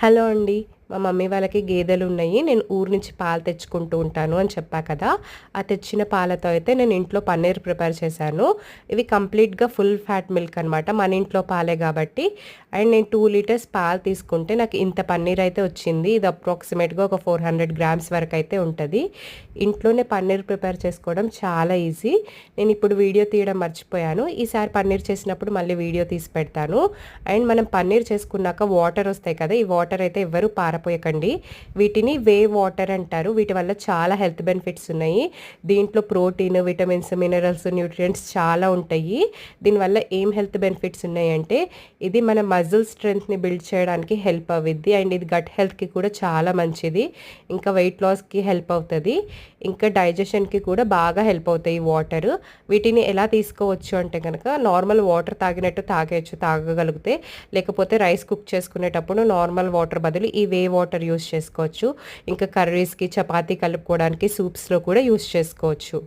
Hello అండి. మా mummy వాళ్ళకి గేదెలున్నాయి. నేను ఊరు నుంచి పాలు తెచ్చుకుంటూ ఉంటాను అని చెప్పా కదా! ఆ తెచ్చిన పాలతో అయితే నేను ఇంట్లో పన్నీర్ ప్రిపేర్ చేశాను. ఇవి కంప్లీట్‌గా ఫుల్ ఫ్యాట్ మిల్క్ అనమాట. మన ఇంట్లో పాలే గాబట్టి. అండ్ నేను 2 లీటర్స్ పాలు తీసుకుంటే నాకు ఇంత పన్నీర్ అయితే వచ్చింది. ఇది అప్రాక్సిమేట్‌గా ఒక 400 గ్రామ్స్ వరకైతే ఉంటది. ఇంట్లోనే పన్నీర్ ప్రిపేర్ చేసుకోవడం చాలా ఈజీ. నేనిప్పుడు వీడియో తీయడం మర్చిపోయాను. ఈసారి పన్నీర్ చేసినప్పుడు మళ్ళీ వీడియో తీసి పెడతాను. అండ్ మనం పన్నీర్ చేసుకున్నాక వాటర్ వస్తాయి కదా! ఈ వాటర్ అయితే ఎవ్వరూ పారపోయకండి. వీటిని వాటర్ అంటారు. వీటి వల్ల చాలా హెల్త్ బెనిఫిట్స్ ఉన్నాయి. దీంట్లో ప్రోటీన్, విటమిన్స్, మినరల్స్, న్యూట్రియంట్స్ చాలా ఉంటాయి. దీనివల్ల ఏం హెల్త్ బెనిఫిట్స్ ఉన్నాయంటే ఇది మన మజిల్ స్ట్రెంగ్త్‌ని బిల్డ్ చేయడానికి హెల్ప్ అవ్విద్ది. అండ్ ఇది గట్ హెల్త్‌కి కూడా చాలా మంచిది. ఇంకా వెయిట్ లాస్‌కి హెల్ప్ అవుతది. ఇంకా డైజెషన్‌కి కూడా బాగా హెల్ప్ అవుతాయి ఈ వాటర్. వీటిని ఎలా తీసుకోవచ్చు అంటే గనక నార్మల్ వాటర్ తాగినట్టు తాగేయొచ్చు తాగగలిగితే. లేకపోతే రైస్ కుక్ చేసుకునేటప్పుడు నార్మల్ వాటర్ బదులు ఈ వాటర్ యూజ్ చేసుకోవచ్చు. ఇంకా కర్రీస్‌కి, చపాతీ కలుపుకోవడానికి, సూప్స్‌లో కూడా యూజ్ చేసుకోవచ్చు.